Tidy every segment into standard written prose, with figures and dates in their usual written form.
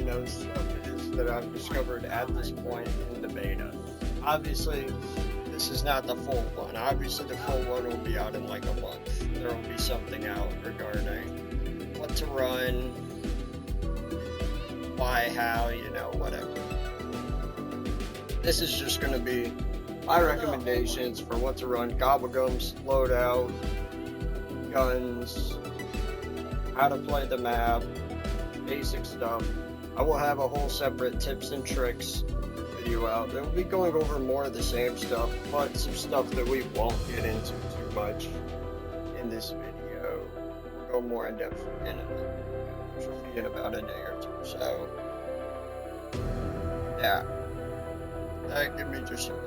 of stuff it is that I've discovered at this point in the beta. Obviously, this is not the full one. Obviously, the full one will be out in like a month. There will be something out regarding what to run, why, how, whatever. This is just going to be my recommendations for what to run, gobblegums, loadout, guns, how to play the map, basic stuff. I will have a whole separate tips and tricks video out. It will be going over more of the same stuff, but some stuff that we won't get into too much in this video. We'll go more in depth in it, which will be in about a day or two. So, yeah, that give me just something.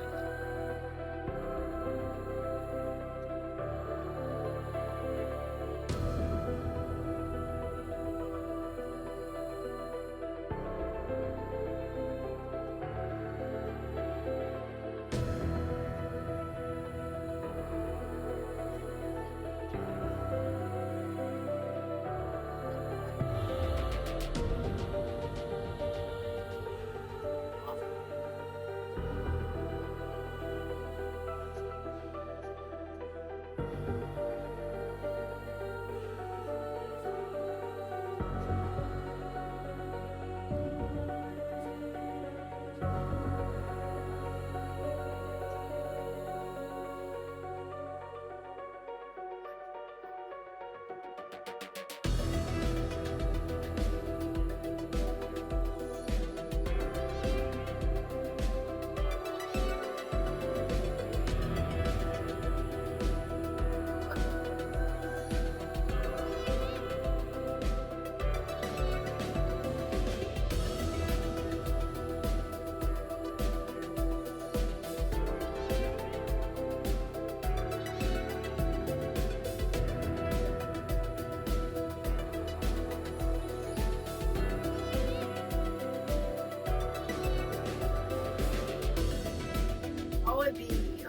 Would be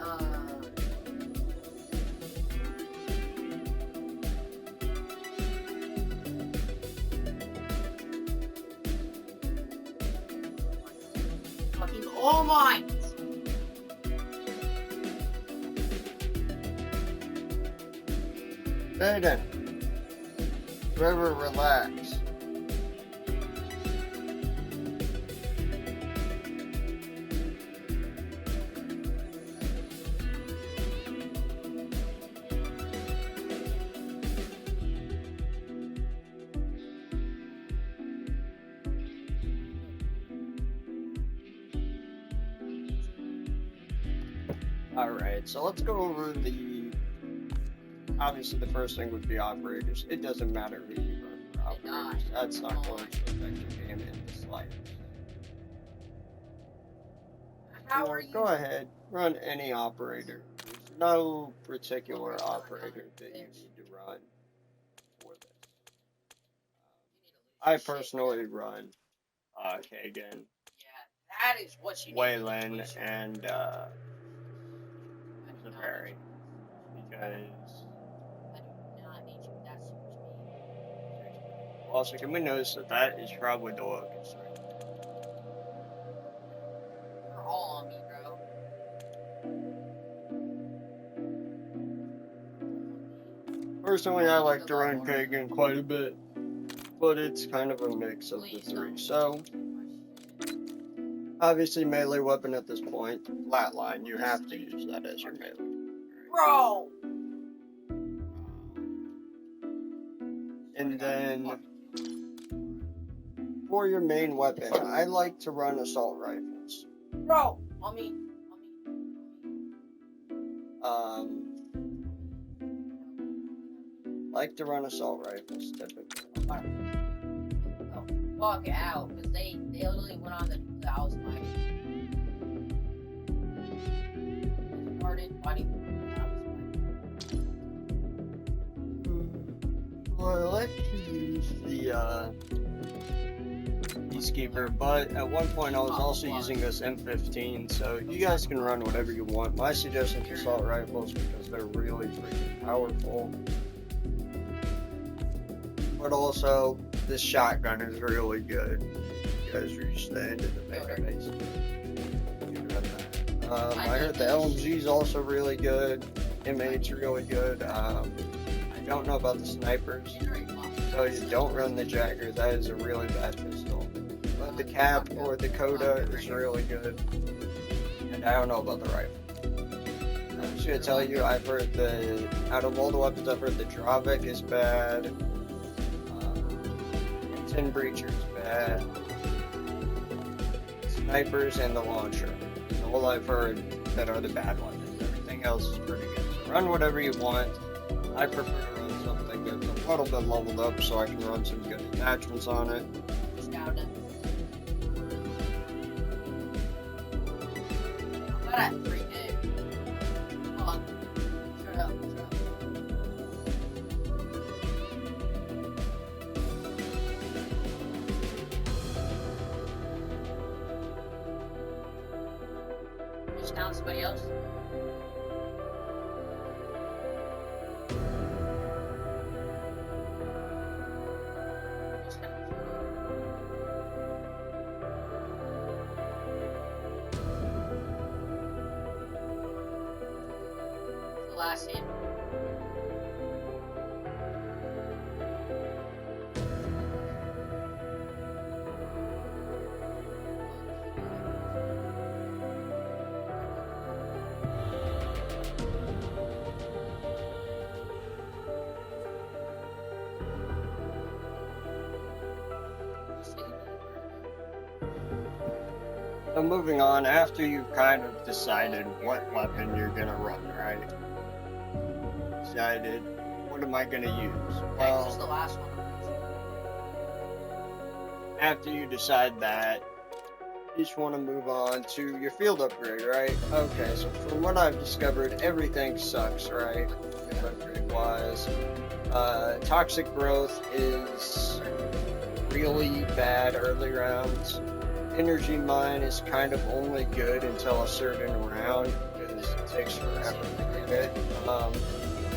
fucking all mine. Aiden, Trevor, relax. Alright, so let's go over obviously the first thing would be operators. It doesn't matter who you run for operators. That's not going to affect your game in the slightest. How are you? Go ahead, run any operator. There's no particular operator that you need to run for this. I personally run Kagan, Yeah, that is what you need. Waylon, and Zafari, because also can we notice that is probably the locust right there. You're all on me, bro. Personally, I like to run Kagan quite a bit, but it's kind of a mix of the three. So, obviously melee weapon at this point, flatline, you have to use that as your melee. Bro! And then, for your main weapon, I like to run assault rifles. Bro! On me. Like to run assault rifles typically. Oh, fuck out, because they literally went on the house fighting. Started fighting the house fighting. Well, I like to use the Peacekeeper, but at one point I was also using this M15, so you guys can run whatever you want. My suggestion is assault rifles because they're really freaking powerful. But also, this shotgun is really good. guys reach the end of the mega base. I heard the LMG is also really good. M8's really good. I don't know about the snipers. So you don't run the Jagger. That is a really bad pistol. But the Cap or the Coda is really good. And I don't know about the rifle. I'm just gonna tell you, I've heard out of all the weapons, I've heard the Dravik is bad. Tin Breacher is bad. Snipers and the launcher. All I've heard that are the bad weapons. Everything else is pretty good. So run whatever you want. I prefer to run something that's a little bit leveled up so I can run some good attachments on it. Scout it. I'm not at 3D. Come on. Shut up. Just down somebody else. The last hit. So moving on, after you've kind of decided what weapon you're gonna run, right? Decided, what am I gonna use? That was the last one. After you decide that, you just want to move on to your field upgrade, right? Okay, so from what I've discovered, everything sucks, right? Field upgrade wise. Toxic growth is really bad early rounds. Energy mine is kind of only good until a certain round because it takes forever to get it.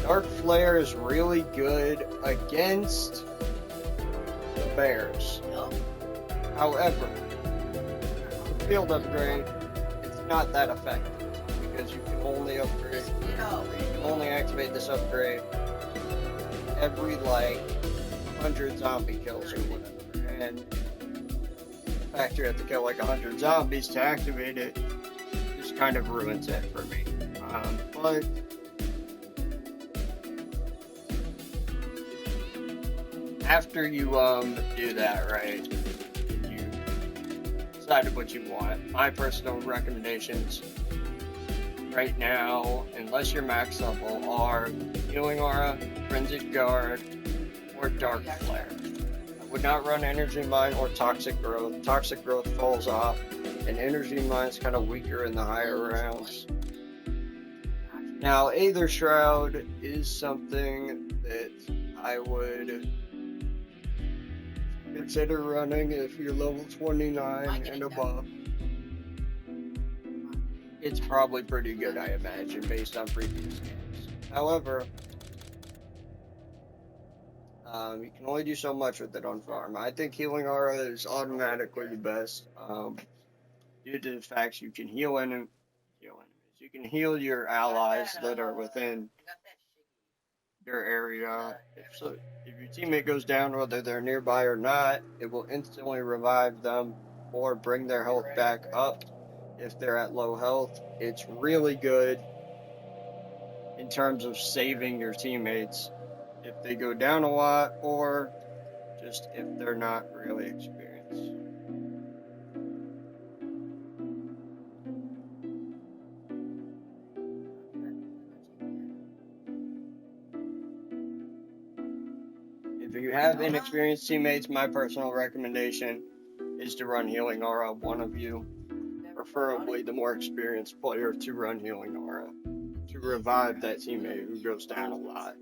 Dark Flare is really good against the bears. However, field upgrade, it's not that effective because you can only upgrade, you can only activate this upgrade every like 100 zombie kills or whatever. And the fact you have to kill like 100 zombies to activate it just kind of ruins it for me. But after you do that, right? You decided what you want. My personal recommendations right now, unless you're max level, are Healing Aura, Frenzied Guard, or Dark Flare. I would not run Energy Mine or Toxic Growth. Toxic Growth falls off, and Energy Mine is kind of weaker in the higher rounds. Now, Aether Shroud is something that I would consider running if you're level 29 and above. It's probably pretty good, I imagine, based on previous games. However, you can only do so much with it on farm. I think Healing Aura is automatically the best, due to the fact you can heal enemies. You can heal your allies that are within your area. If your teammate goes down, whether they're nearby or not, it will instantly revive them or bring their health back up if they're at low health. It's really good in terms of saving your teammates if they go down a lot or just if they're not really experienced. If you have inexperienced teammates, my personal recommendation is to run Healing Aura, one of you, preferably the more experienced player, to run Healing Aura, to revive that teammate who goes down a lot.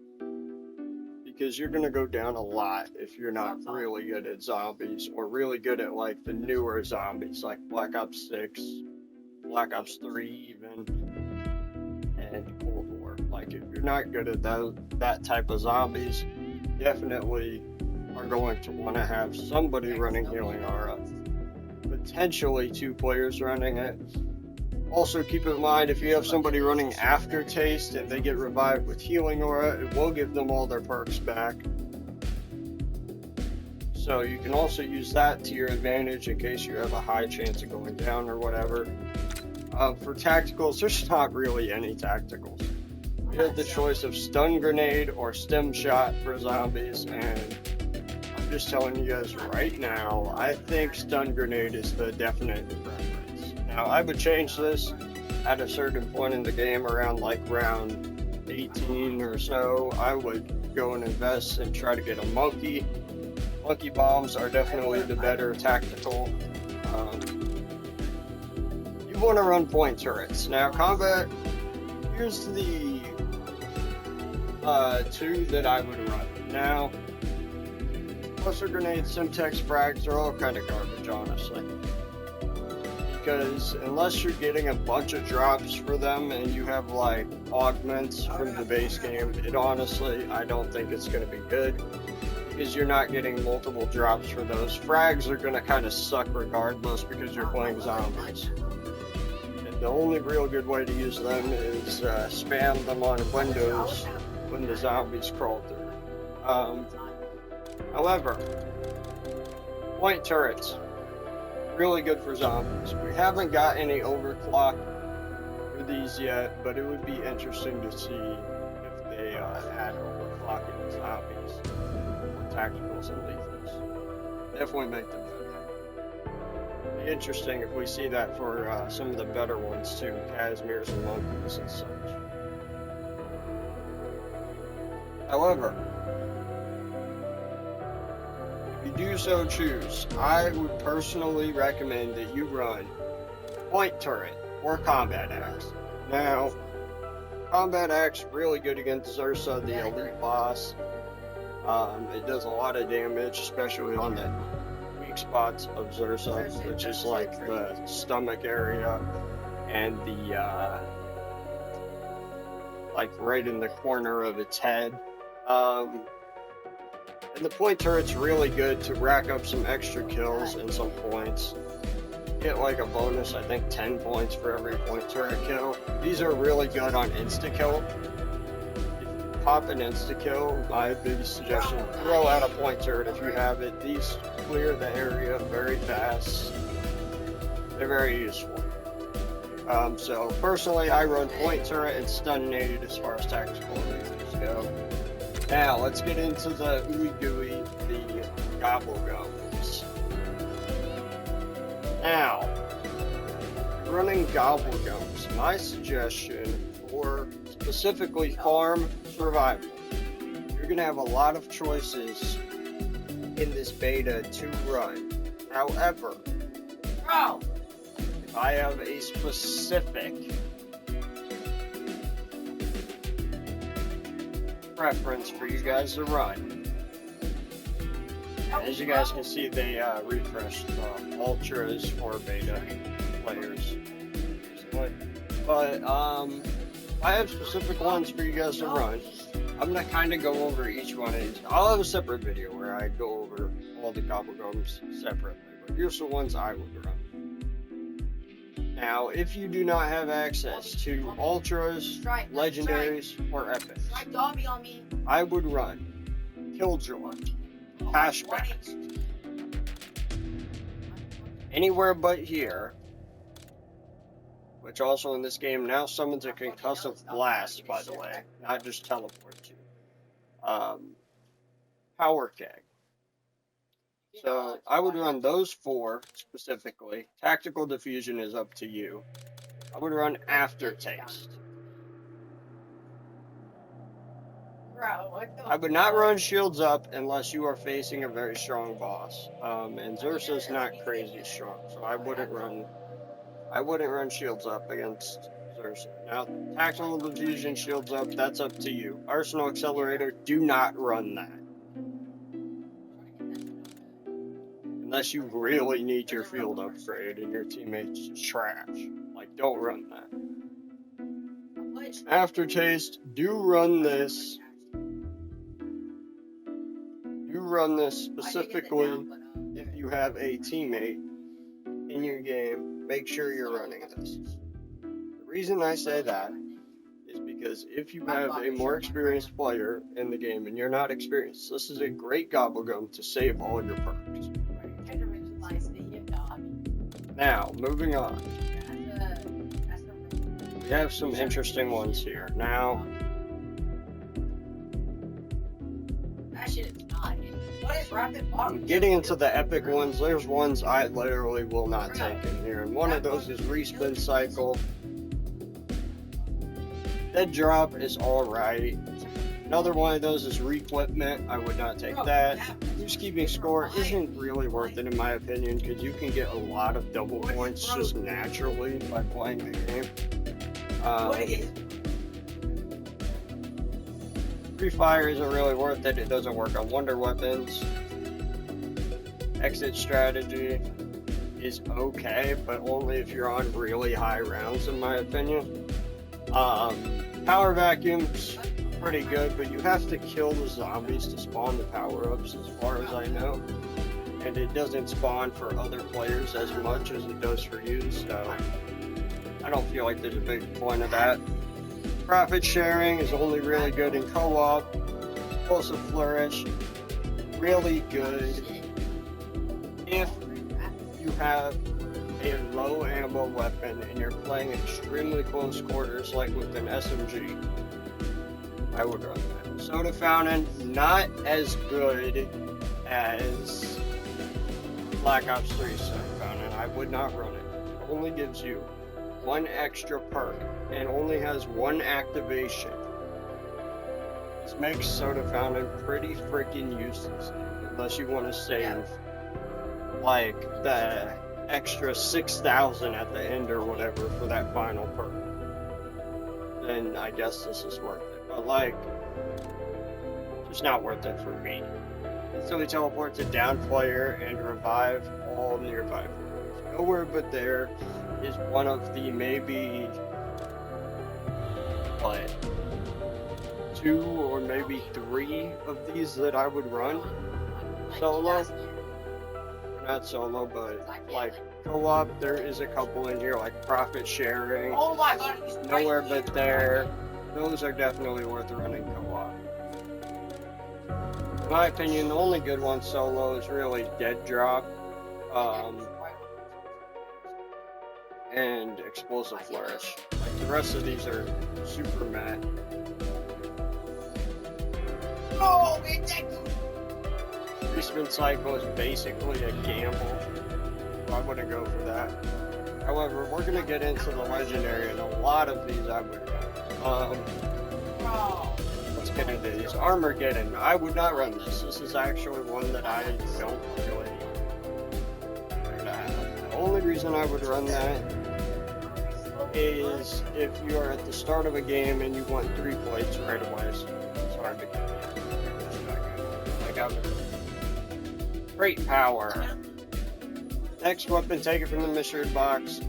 Because you're going to go down a lot if you're not really good at zombies, or really good at like the newer zombies, like Black Ops 6, Black Ops 3 even, and Cold War. Like if you're not good at that type of zombies, definitely are going to want to have somebody running Healing Aura. potentially 2 players running it. Also, keep in mind, if you have somebody running Aftertaste and they get revived with Healing Aura, it will give them all their perks back. So you can also use that to your advantage in case you have a high chance of going down or whatever. For tacticals, there's not really any tacticals. You have the choice of Stun Grenade or Stem Shot for zombies, and I'm just telling you guys right now, I think Stun Grenade is the definite preference. Now, I would change this at a certain point in the game, around like round 18 or so. I would go and invest and try to get a Monkey. Monkey Bombs are definitely the better tactical. You want to run point turrets. Now, combat, here's the 2 that I would run. Now, cluster grenades, Simtex frags are all kind of garbage, honestly. Because unless you're getting a bunch of drops for them and you have like augments from the base game, it honestly, I don't think it's going to be good. Because you're not getting multiple drops for those. Frags are going to kind of suck regardless because you're playing zombies. And the only real good way to use them is spam them on windows when the zombies crawl through. However, point turrets, really good for zombies. We haven't got any overclock for these yet, but it would be interesting to see if they add overclocking to zombies. Tacticals and lethals. Definitely make them better. Be interesting if we see that for some of the better ones too, Casimir's and Monkeys and such. However, if you do so choose, I would personally recommend that you run Point Turret or Combat Axe. Now, Combat Axe really good against Zursa, the elite boss. It does a lot of damage, especially on the weak spots of Zursa, which is like the stomach area and the like right in the corner of its head. And the point turret's really good to rack up some extra kills and some points. Get like a bonus, I think 10 points for every point turret kill. These are really good on insta-kill. Pop an insta-kill, my biggest suggestion, throw out a point turret if you have it. These clear the area very fast. They're very useful. So personally, I run point turret and stun nade as far as tactical lasers go. Now, let's get into the ooey gooey, the gobblegums. Now, running gobblegums, my suggestion for specifically farm survival, you're going to have a lot of choices in this beta to run. However, if I have a specific preference for you guys to run, as you guys can see, they refreshed ultras for beta players recently. But I have specific ones for you guys to run. I'm gonna kind of go over each one of these. I'll have a separate video where I go over all the gobblegums separately, but here's the ones I would run. Now, if you do not have access to ultras, legendaries, or epics, I would run Killjoy, Cashback, anywhere but here, which also in this game now summons a concussive blast, by the way, not just teleport to. Power Keg. So I would run those 4 specifically. Tactical Diffusion is up to you. I would run Aftertaste. I would not run Shields Up unless you are facing a very strong boss. And Zursa's not crazy strong, so I wouldn't run Shields Up against Zursa. Now, Tactical Diffusion, Shields Up, that's up to you. Arsenal Accelerator, do not run that. Unless you really need your field upgrade and your teammates trash. Like, don't run that. Aftertaste, do run this. Do run this specifically if you have a teammate in your game, make sure you're running this. The reason I say that is because if you have a more experienced player in the game and you're not experienced, this is a great gobblegum to save all your perks. Now, moving on. We have some interesting ones here. Now, getting into the epic ones, there's ones I literally will not take in here. And one of those is Respin Cycle. Dead Drop is alright. Another one of those is Requipment. I would not take that. Who's Keeping Score isn't really worth it in my opinion because you can get a lot of double points just naturally by playing the game. Free Fire isn't really worth it. It doesn't work on Wonder Weapons. Exit Strategy is okay, but only if you're on really high rounds in my opinion. Power Vacuum's pretty good, but you have to kill the zombies to spawn the power-ups as far as I know. And it doesn't spawn for other players as much as it does for you, so I don't feel like there's a big point of that. Profit sharing is only really good in co-op. Explosive Flourish, really good if you have a low ammo weapon and you're playing extremely close quarters like with an SMG. I would run that. Soda Fountain, not as good as Black Ops 3 Soda Fountain. I would not run it. It only gives you one extra perk and only has one activation. This makes Soda Fountain pretty freaking useless unless you want to save like the extra 6,000 at the end or whatever for that final perk. Then I guess this is worth it. But like, it's not worth it for me. Instantly teleport to down player and revive all nearby players. Nowhere but there is one of the maybe what, 2 or maybe 3 of these that I would run solo. Not solo, but like co-op. There is a couple in here like Profit Sharing. Oh my god! Nowhere but there. Those are definitely worth running co-op. In my opinion, the only good one solo is really Dead Drop. And Explosive Flourish. Like the rest of these are super meh. Oh, it's that good. Respin Cycle is basically a gamble. I wouldn't go for that. However, we're gonna get into the legendary, and a lot of these I would run. Let's get into these. Armageddon. I would not run this. This is actually one that I don't really care to have. The only reason I would run that is if you are at the start of a game and you want 3 plates right away. So it's hard to get. Like I'm great power. Next weapon, take it from the mystery box.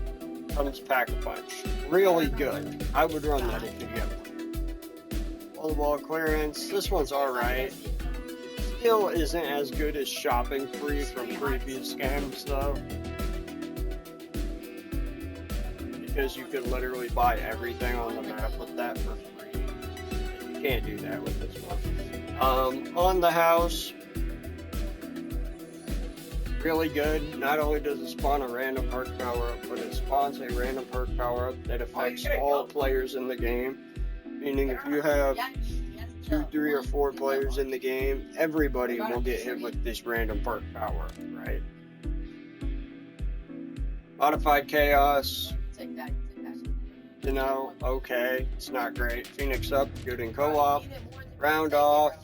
Comes Pack-a-Punch. Really good. I would run that if you get one. Wall-to-wall clearance. This one's alright. Still isn't as good as shopping free from previous games though. Because you could literally buy everything on the map with that for free. You can't do that with this one. On the house. Really good. Not only does it spawn a random perk power up, but it spawns a random perk power up that affects all players in the game. Meaning if you have 2, 3, or 4 players in the game, everybody will get hit with this random perk power, right? Modified Chaos. You know, okay, it's not great. Phoenix Up, good in co-op. Round Off.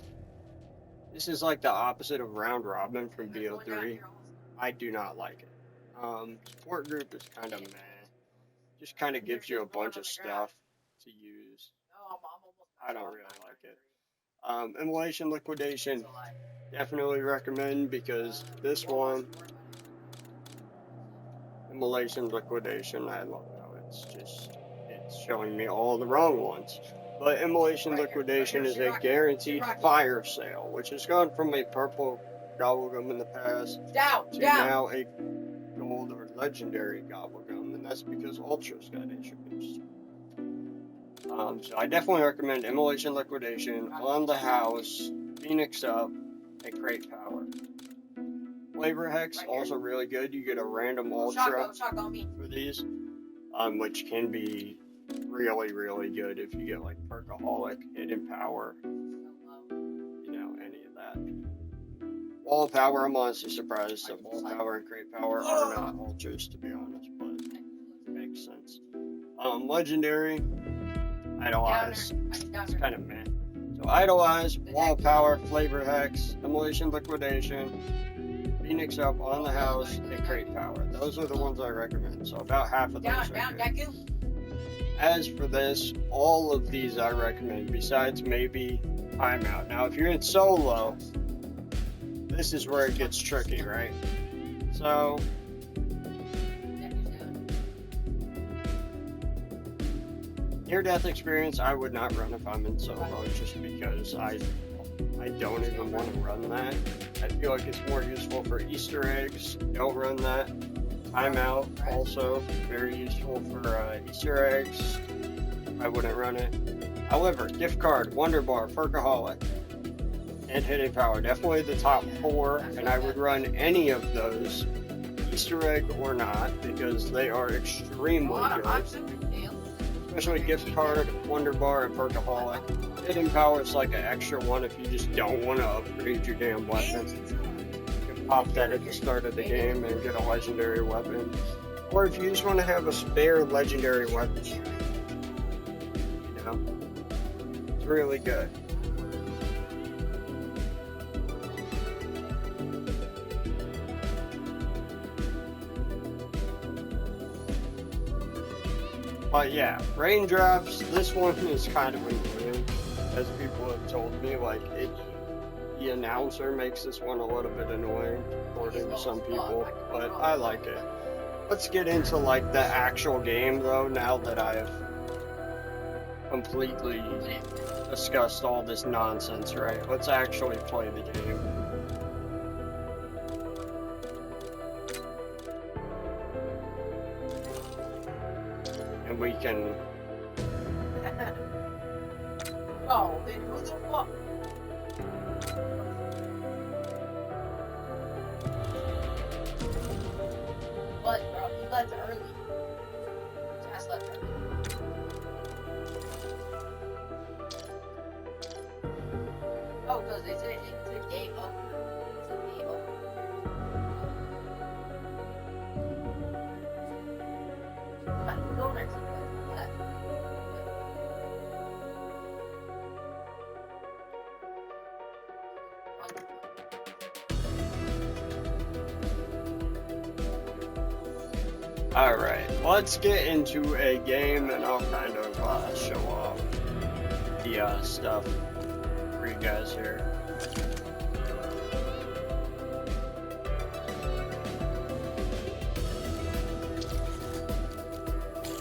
This is like the opposite of Round Robin from BO3. I do not like it. Support group is kind of meh. Just kind of gives you a bunch of stuff to use. I don't really like it. Immolation Liquidation, definitely recommend because this one, Immolation Liquidation, I love how it's showing me all the wrong ones. But Immolation Liquidation is a guaranteed fire sale, which has gone from a purple gobblegum in the past to now a gold or legendary Gobblegum, and that's because Ultras got introduced. So I definitely recommend Immolation Liquidation, On the House, Phoenix Up, and Crate Power. Flavor Hex, also really good. You get a random Ultra for these, which can be really, really good if you get like Perkaholic, Hidden Power, any of that. Wall Power, I'm honestly surprised that Wall Power and Crate Power are not Ultras, to be honest, but it makes sense. Legendary, Idolize, it's kind of meh. So Idolize, Wall Power, Flavor Hex, Immolation Liquidation, Phoenix Up, On the House, and Crate Power. Those are the ones I recommend, so about half of those are good. As for this, all of these I recommend, besides maybe Timeout. Now, if you're in solo, this is where it gets tricky, right? So, near-death experience, I would not run if I'm in solo, just because I don't even want to run that. I feel like it's more useful for Easter eggs. Don't run that. Timeout, also very useful for Easter eggs. I wouldn't run it. However, Gift Card, Wonder Bar, Perkaholic, and Hidden Power, definitely the top 4, and I would run any of those, Easter egg or not, because they are extremely good. Especially Gift Card, Wonder Bar, and Perkaholic. Hidden Power is like an extra one if you just don't want to upgrade your damn weapon. You can pop that at the start of the game and get a legendary weapon. Or if you just want to have a spare legendary weapon. It's really good. But yeah, Raindrops, this one is kind of annoying, as people have told me, the announcer makes this one a little bit annoying, according to some people, but I like it. Let's get into the actual game though, now that I've completely discussed all this nonsense, right? Let's actually play the game. And we can... Oh, then who the fuck? What, bro? You left early. Just left early. Oh, because it's a game over. It's a game over. I'm going next to that. Alright, let's get into a game and I'll kind of show off the stuff for you guys here.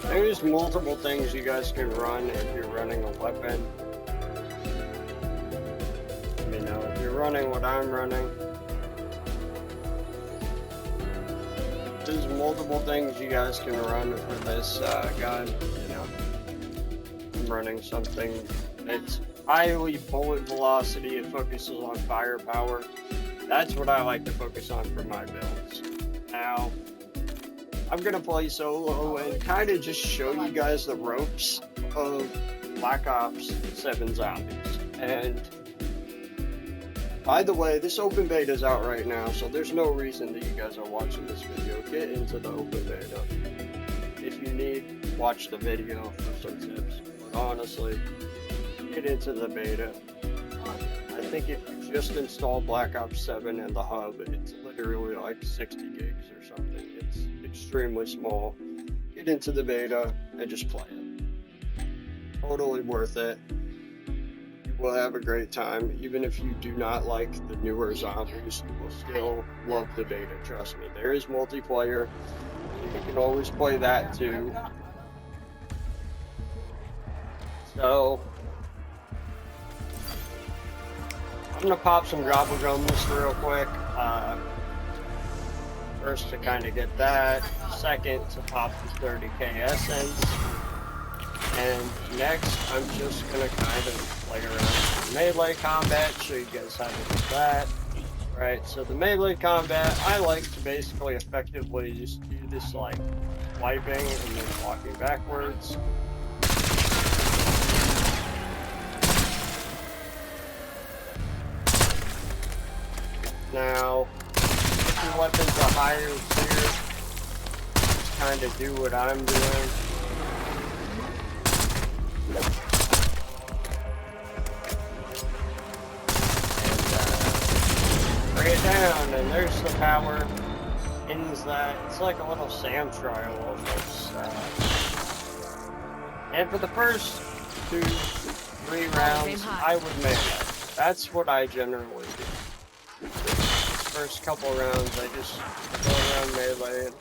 There's multiple things you guys can run if you're running a weapon. If you're running what I'm running, there's multiple things you guys can run for this gun. I'm running something that's highly bullet velocity. It focuses on firepower. That's what I like to focus on for my builds. Now, I'm gonna play solo and kind of just show you guys the ropes of Black Ops 7 Zombies. And by the way, this open beta is out right now, so there's no reason that you guys are watching this video. Get into the open beta. If you need, watch the video for some tips. But honestly, get into the beta. I think if you just install Black Ops 7 in the hub, it's literally like 60 gigs or something. It's extremely small. Get into the beta and just play it. Totally worth it. Will have a great time. Even if you do not like the newer zombies, you will still love the beta, trust me. There is multiplayer, so you can always play that too. So, I'm gonna pop some gobblegums real quick. First to kind of get that, second to pop the 30k essence, and next I'm just gonna kind of play around with melee combat, show you guys how to do that. Right, so the melee combat, I like to basically effectively just do this like swiping and then walking backwards. Now, if your weapons are higher tier, just kind of do what I'm doing. And bring it down, and there's the power. Ends that. It's like a little Sam trial almost. And for the first 2-3 rounds, I would melee. That's what I generally do. First couple rounds, I just go around melee.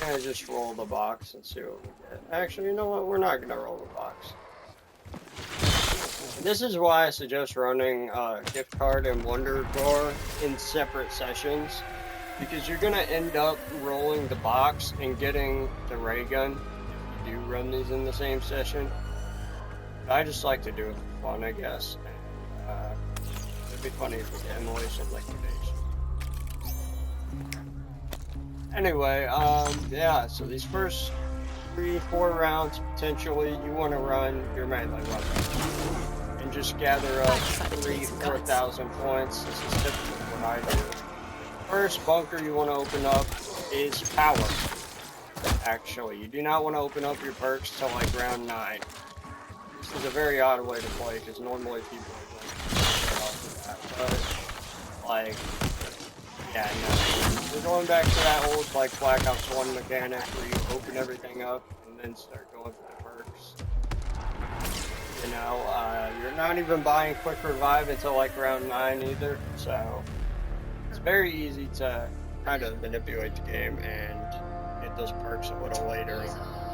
Kind of just roll the box and see what we get. Actually, you know what? We're not gonna roll the box. This is why I suggest running gift card and wonder drawer in separate sessions, because you're gonna end up rolling the box and getting the ray gun if you do run these in the same session. I just like to do it for fun, I guess. And, it'd be funny if we get immolation liquidation. Anyway, yeah, so these first 3-4 rounds, potentially, you want to run your melee weapon. And just gather up 3,000-4,000 points. This is typically what I do. First bunker you want to open up is power. Actually, you do not want to open up your perks till like round 9. This is a very odd way to play, because normally people are going to get off of that, but, like, yeah, no. We're going back to that old, like, Black Ops 1 mechanic, where you open everything up, and then start going for the perks. You know, you're not even buying Quick Revive until, like, round 9 either, so it's very easy to kind of manipulate the game and get those perks a little later on.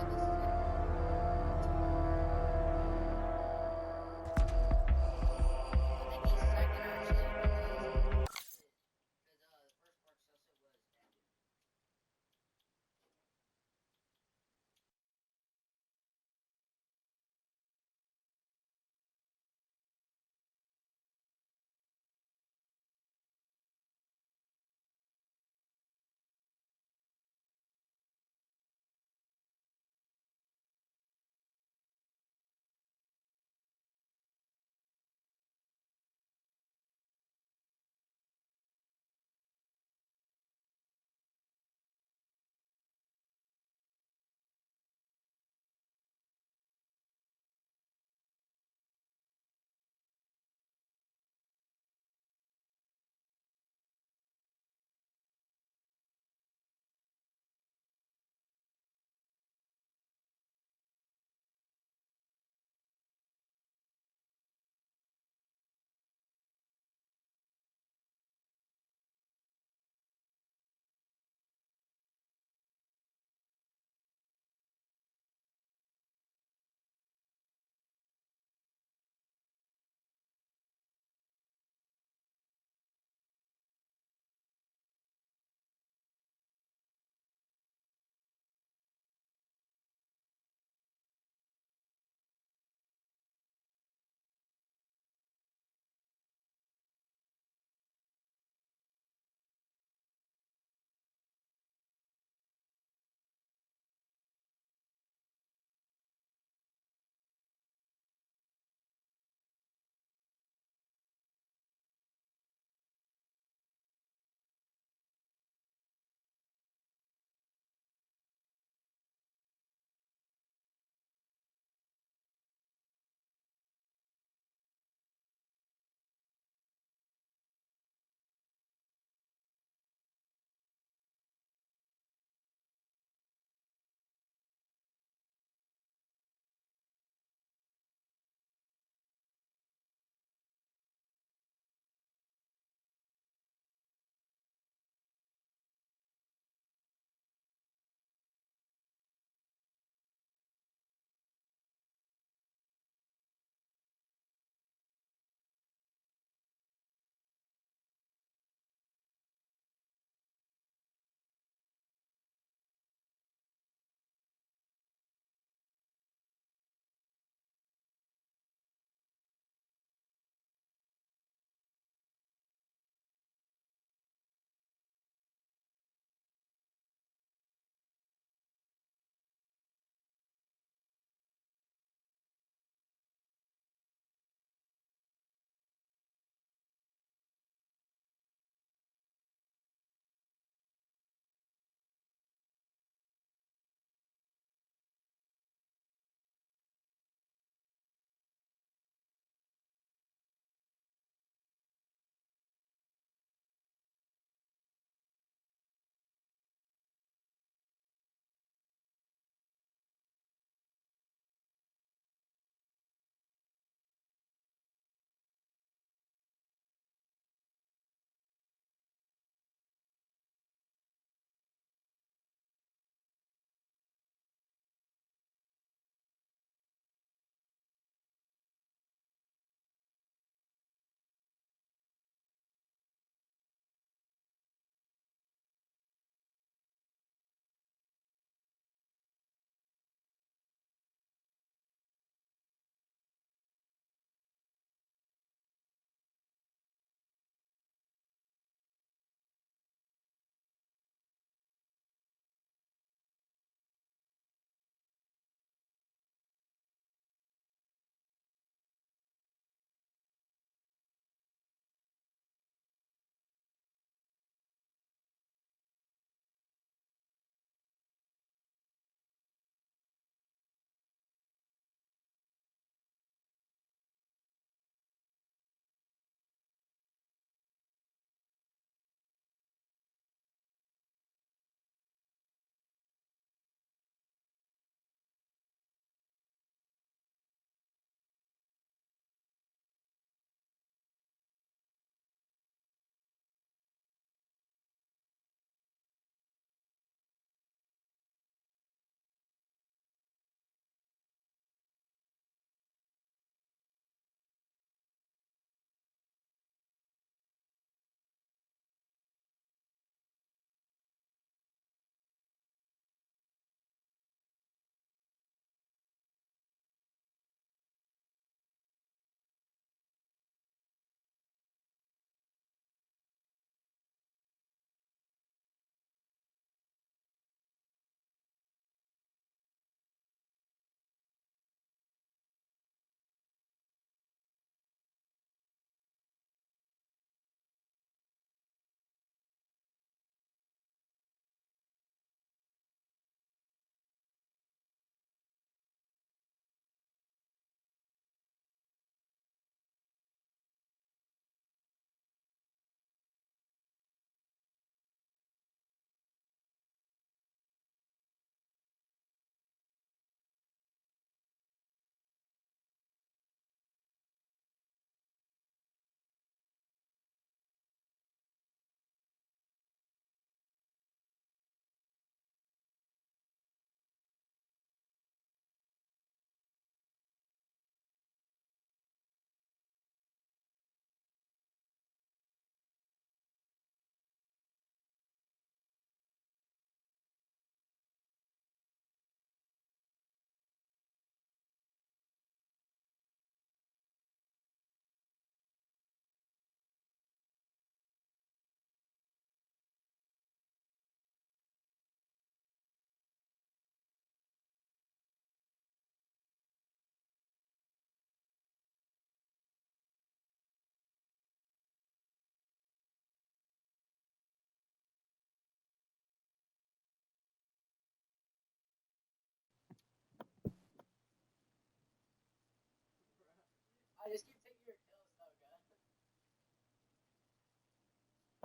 just keep taking your kills, though, guys.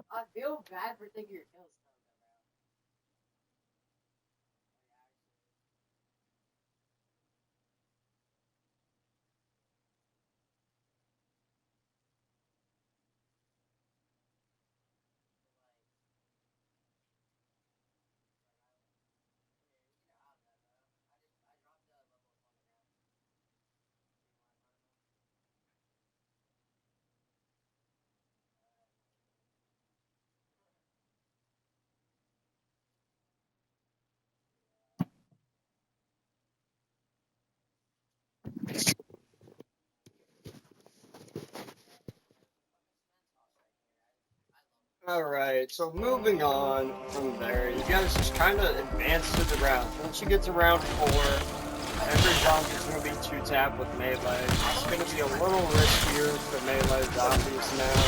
I feel bad for taking your kills, though, bro. Alright, so moving on from there, you guys just kind of advance to the round. Once you get to round 4, every zombie is going to be 2-tap with melee. It's going to be a little riskier for melee zombies now,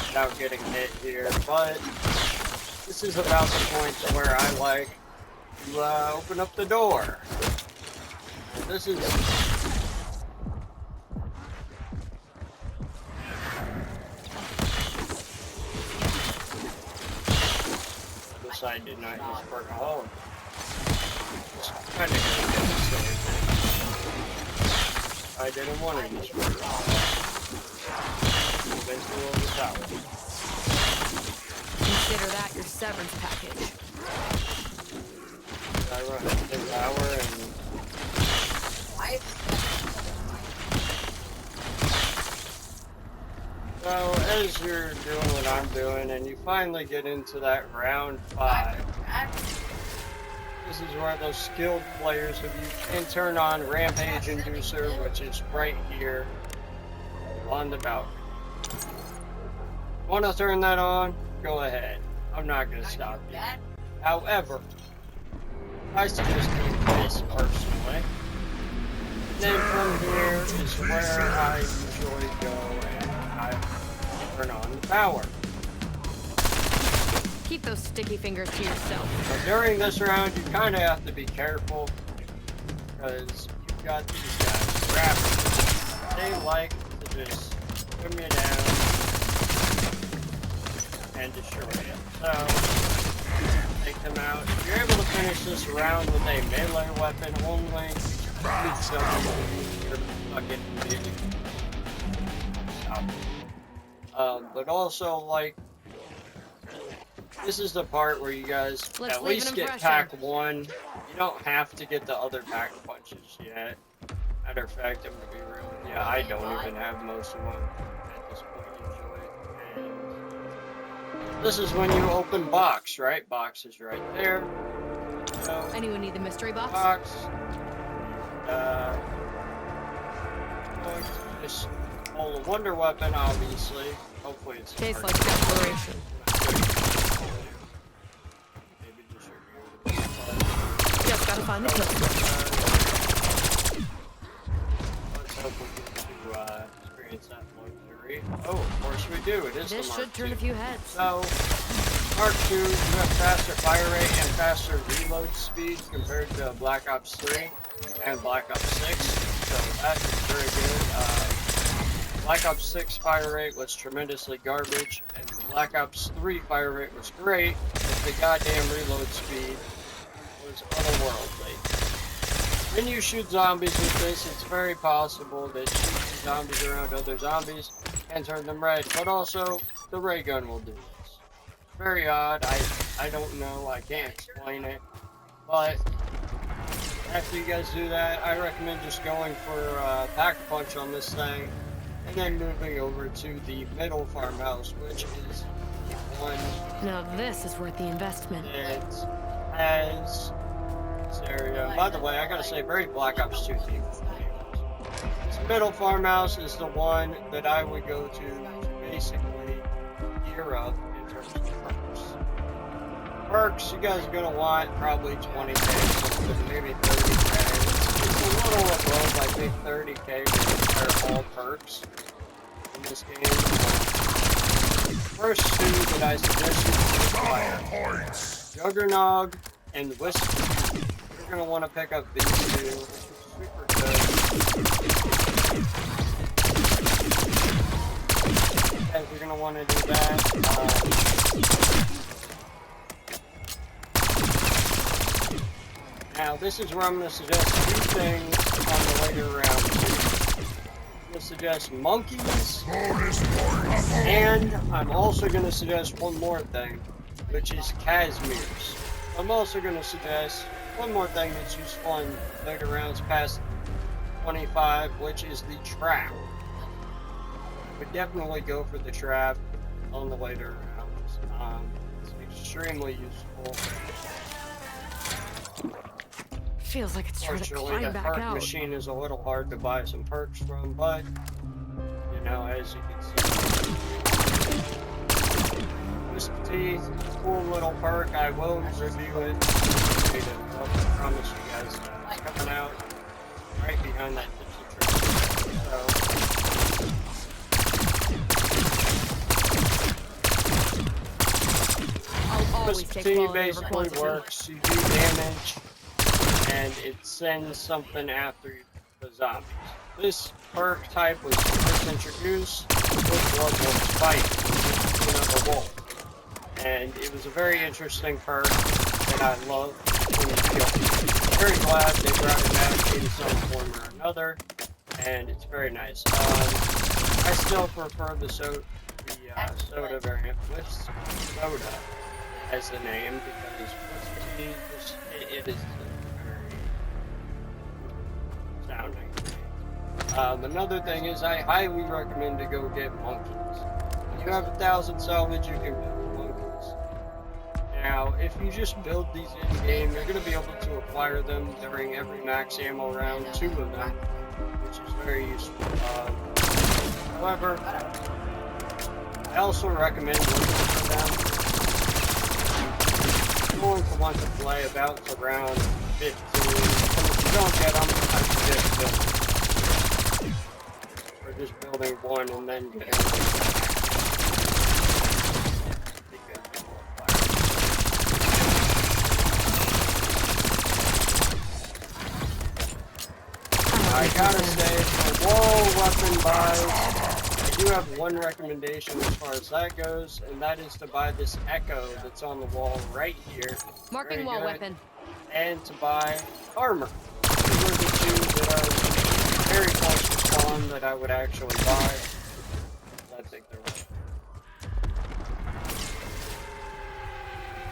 without getting hit here, but this is about the point to where I like to open up the door. This is... I did not use workaholic. It's kind of devastating. I didn't want to use workaholic. Eventually over the tower. Consider that your severance package. I run the tower and... So, as you're doing what I'm doing, and you finally get into that round 5, this is where those skilled players of you can turn on Rampage Inducer, which is right here on the balcony. Want to turn that on? Go ahead. I'm not going to stop you. However, I suggest doing this personally. Then from here is where I usually go and I turn on the power. Keep those sticky fingers to yourself. But during this round, you kind of have to be careful because you've got these guys trapped. They like to just put you down and destroy you. So, take them out. If you're able to finish this round with a melee weapon only, it's you're fucking really but also, like, this is the part where you guys at least get pack 1. You don't have to get the other pack punches yet. Matter of fact, I'm gonna be real. Yeah, I don't even have most of them at this point usually. And this is when you open box, right? Box is right there. So, anyone need the mystery box? Going to just pull a wonder weapon, obviously. Hopefully it's tastes like desperation. Maybe just your Just gotta find the kill. Let's hope we get to experience that luxury. Oh, of course we do. It is This the Mark should turn II. a few heads. So, Mark II, you have faster fire rate and faster reload speed compared to Black Ops 3 and Black Ops 6. So that is very good. Black Ops 6 fire rate was tremendously garbage, and the Black Ops 3 fire rate was great, but the goddamn reload speed was otherworldly. When you shoot zombies with this, it's very possible that shooting zombies around other zombies can turn them red, but also the ray gun will do this. Very odd, I don't know, I can't explain it, but after you guys do that, I recommend just going for pack punch on this thing, and then moving over to the middle farmhouse, which is the one Now this is worth the investment. that has this area. By the way, I gotta say, very Black Ops 2 theme. This middle farmhouse is the one that I would go to basically gear up in terms of perks. Perks, you guys are gonna want probably 20k, maybe 30k. It's a little above, I think, 30k to compare all perks in this game. First two that I suggest you acquire: Juggernog and Whisper. You're gonna want to pick up these two. Super good. want to do that. Now, this is where I'm going to suggest two things on the later rounds. I'm going to suggest monkeys, and I'm also going to suggest one more thing, which is Casimir's. I'm also going to suggest one more thing that's useful in later rounds past 25, which is the trap. I would definitely go for the trap on the later rounds. It's extremely useful. Feels like it's trying to Fortunately, climb the back perk out. machine is a little hard to buy some perks from, but, you know, as you can see. This T, cool little perk, I will review it. I promise you guys, it's coming out right behind that tipsy trick. I'll So, always this take T quality over basically quantity. works, you do damage, and it sends something after the zombies. This perk type was first introduced with Bloodborne Fight, the wolf. And it was a very interesting perk that I love when you feel. I'm very glad they brought it back in some form or another, and it's very nice. I still prefer the soda variant with soda as the name because it is very sounding. Another thing is I highly recommend to go get monkeys. When you have 1,000 salvage, you can build monkeys. Now, if you just build these in-game, you're going to be able to acquire them during every max ammo round, 2 of them, which is very useful. However, I also recommend looking for them. You're going to want to play about around 15, and if you don't get them, I suggest building. Or just building one and then getting them. I gotta say, for wall weapon buys, I do have one recommendation as far as that goes, and that is to buy this Echo that's on the wall right here. Marking Very wall good. weapon. And to buy armor. These are the two that are very close to spawn that I would actually buy. I think they're worth it.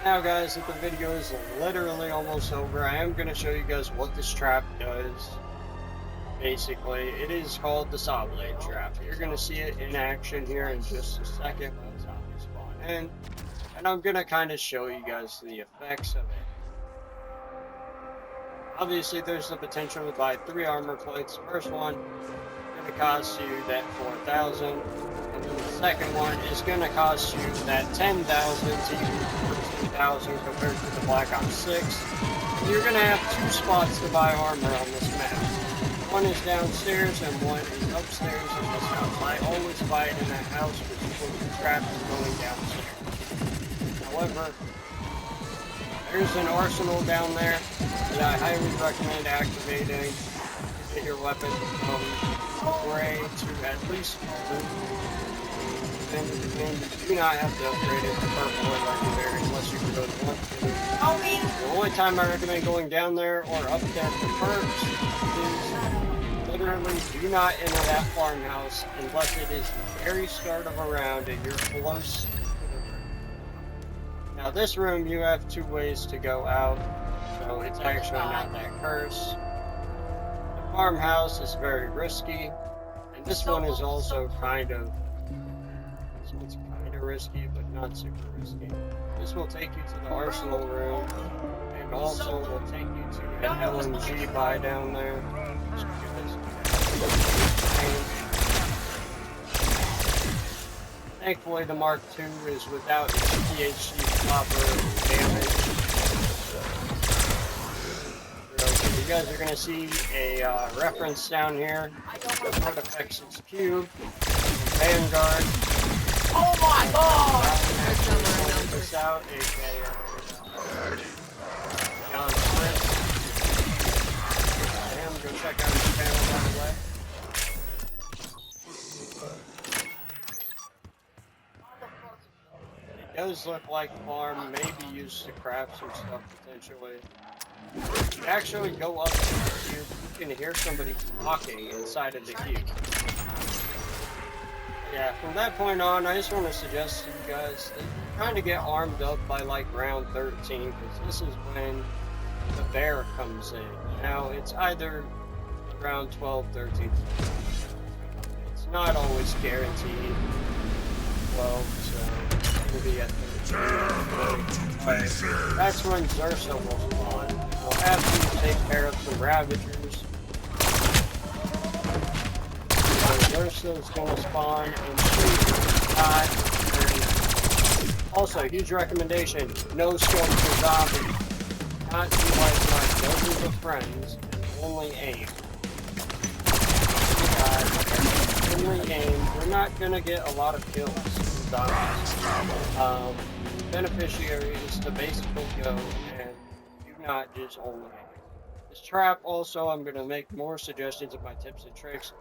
Now guys, if the video is literally almost over, I am going to show you guys what this trap does. Basically, it is called the saw blade trap. You're going to see it in action here in just a second when zombies spawn in. And I'm going to kind of show you guys the effects of it. Obviously, there's the potential to buy 3 armor plates. First one is going to cost you that 4,000. And then the second one is going to cost you that 10,000 to use 13,000 compared to the Black Ops 6. And you're going to have 2 spots to buy armor on this map. One is downstairs and one is upstairs in this house. I always buy it in that house because the trap is going downstairs. However, there's an arsenal down there that I highly recommend activating to get your weapon from gray to at least blue. And you do not have to upgrade it to purple or legendary unless you can go to 1, 2. The only time I recommend going down there or up there for perks is literally do not enter that farmhouse unless it is the very start of a round and you're close to the room. Now this room you have 2 ways to go out, so it's actually not that cursed. The farmhouse is very risky, and this one is also kind of risky, but not super risky. This will take you to the arsenal room, and also will take you to an LNG buy down there. Thankfully, the Mark II is without THC copper damage. So you guys are going to see a reference down here. What affects its cube? Vanguard. Oh my god! This out, aka John Smith. And go check out his channel by the way. does look like a farm, maybe used to craft some stuff potentially. You actually go up to the cube, you can hear somebody talking inside of the cube. Yeah, from that point on, I just want to suggest to you guys that you kind of get armed up by like round 13, because this is when the bear comes in. Now, it's either around 12, 13. It's not always guaranteed 12, so it'll be at 13. But that's when Zursa will spawn. We'll have to take care of some Ravagers. Zursa is going to spawn and shoot. Also, huge recommendation, no scope for zombies. Not do like dozens of friends, only aim. Only aim. You're not going to get a lot of kills with zombies. Beneficiary is to basically go and do not just only aim. This trap also, I'm going to make more suggestions of my tips and tricks.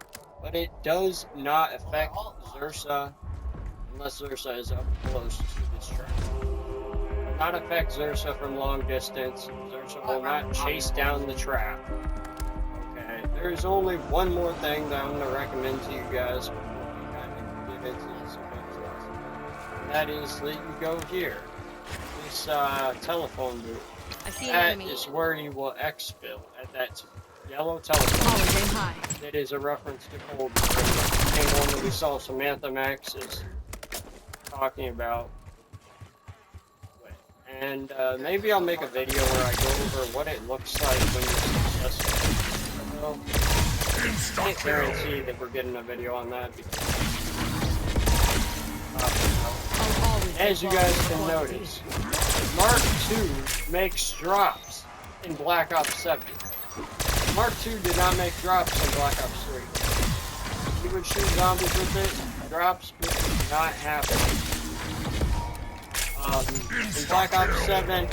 But it does not affect Zursa unless Zursa is up close to this trap. It will not affect Zursa from long distance. Zursa will not chase down the trap. Okay, there's only one more thing that I'm going to recommend to you guys before we kind of get into this event. And that is that you go here. This telephone booth. I see an That enemy. is where you will exfil at that yellow telephone. Always aim high. It is a reference to Cold War. And one that we saw Samantha Max is talking about. And maybe I'll make a video where I go over what it looks like when you're successful. Well, I can't guarantee that we're getting a video on that because as you guys can notice, Mark II makes drops in Black Ops 7. Mark II did not make drops in Black Ops 3. You would shoot zombies with it, drops would not happen. In Black Ops 7,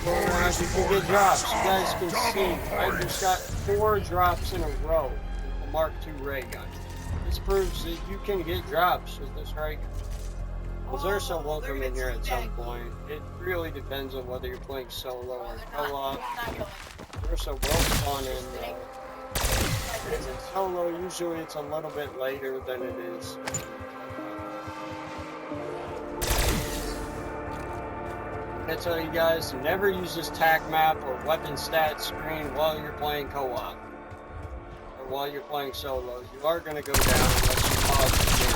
well, you can get drops. You guys can see, I just got 4 drops in a row with the Mark II ray gun. This proves that you can get drops with this ray gun. Well, Zursa will come in here at some point. It really depends on whether you're playing solo or co-op. Zursa will spawn in though. Because in solo, usually it's a little bit later than it is. I tell you guys, never use this tac map or weapon stat screen while you're playing co-op. Or while you're playing solo. You are going to go down unless you pause the game.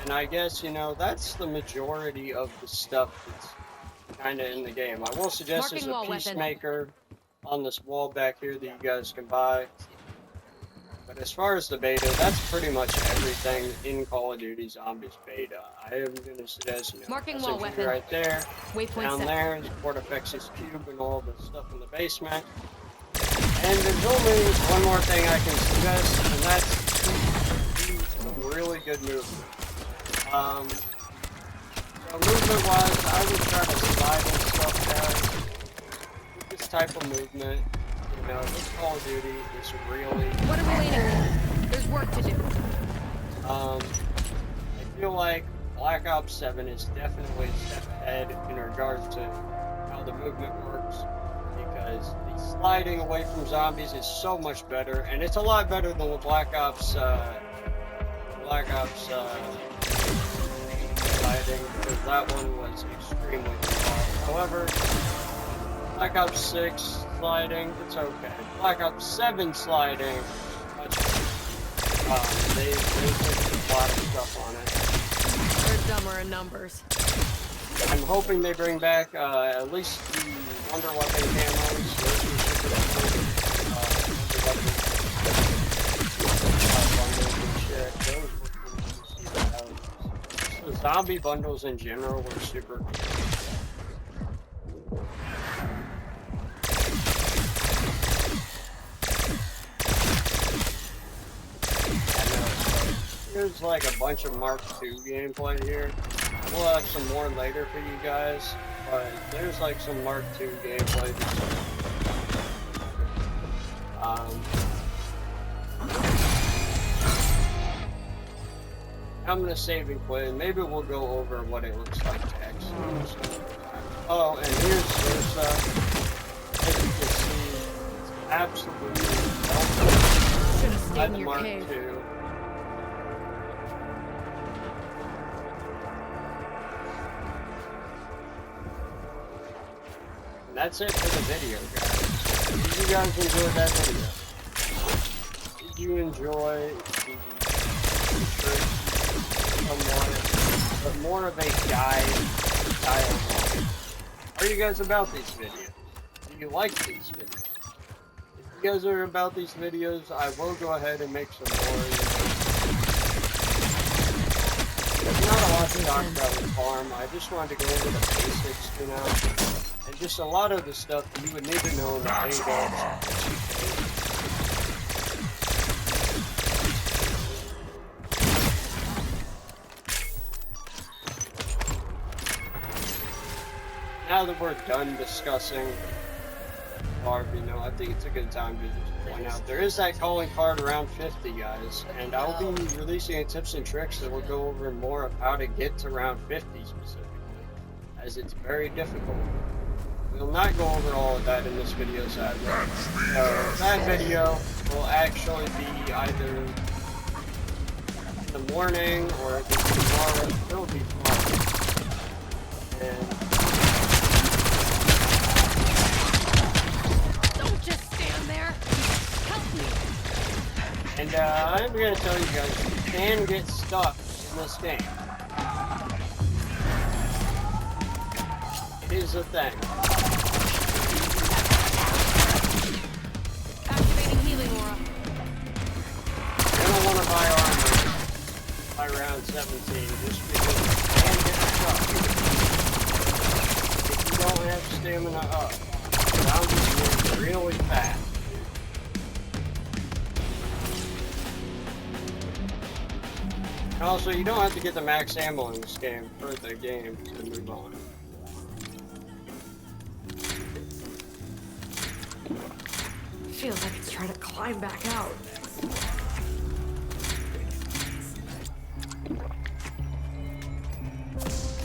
And I guess, you know, that's the majority of the stuff that's kind of in the game. I will suggest there's a peacemaker on this wall back here that you guys can buy. But as far as the beta, that's pretty much everything in Call of Duty Zombies beta. I am going to suggest, you know, Marking wall weapon. right there, Waypoint down set. there is Portafex's cube and all the stuff in the basement. And there's only one more thing I can suggest, and that's some really good movement. So movement-wise, I would try to slide and stuff, guys. With this type of movement. You know, this Call of Duty is really... What are we waiting for? There's work to do. I feel like Black Ops 7 is definitely a step ahead in regards to how the movement works. Because the sliding away from zombies is so much better. And it's a lot better than the Black Ops sliding. Because that one was extremely hard. However, Black Ops 6 sliding, it's okay. Black Ops 7 sliding, much better. They put a lot of stuff on it. They're dumber in numbers. I'm hoping they bring back at least the Wonder Weapon camos. Those were super cool. Bundles and shit. Those were cool. The zombie bundles in general were super cool. There's like a bunch of Mark II gameplay here. We'll have some more later for you guys, but there's like some Mark II gameplay. I'm gonna save and quit, and maybe we'll go over what it looks like to actually. Oh, and here's as you can see, it's absolutely Should have by stayed in the your Mark cave. II. And that's it for the video, guys. Did you guys enjoy that video? Did you enjoy the somewhat, but more of a guide dialogue? Are you guys about these videos? Do you like these videos? If you guys are about these videos, I will go ahead and make some more. There's not a lot to talk about with farm. I just wanted to go over the basics, you know, and just a lot of the stuff that you would need to know in the beta. Now that we're done discussing farm, you know, I think it's a good time to just point out there is that calling card around 50, guys, and I'll be releasing tips and tricks that will go over more of how to get to round 50 specifically, as it's very difficult. We'll not go over all of that in this video, sadly. That video will actually be either in the morning or it'll be tomorrow. It'll be tomorrow. And I'm going to tell you guys, you can get stuck in this game. It is a thing. Activating healing aura. You're going to want to buy armor by round 17 just because you can get stuck. If you don't have stamina up, round is really fast. Also, you don't have to get the max ammo in this game for the game to move on. Feels like it's trying to climb back out.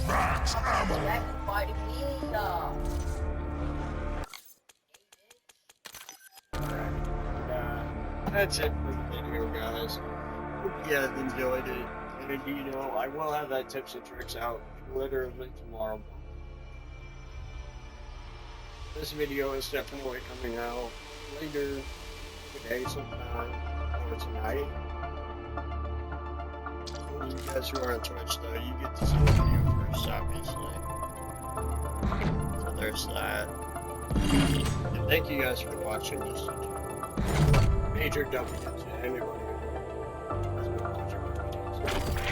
Max ammo. That's it for the video, guys. Hope you guys enjoyed it. And you know, I will have that tips and tricks out literally tomorrow morning. This video is definitely coming out later today sometime or tonight. For you guys who are on Twitch though, you get to see the video first, obviously. So there's that. And thank you guys for watching this major W to anyone who has been watching my videos.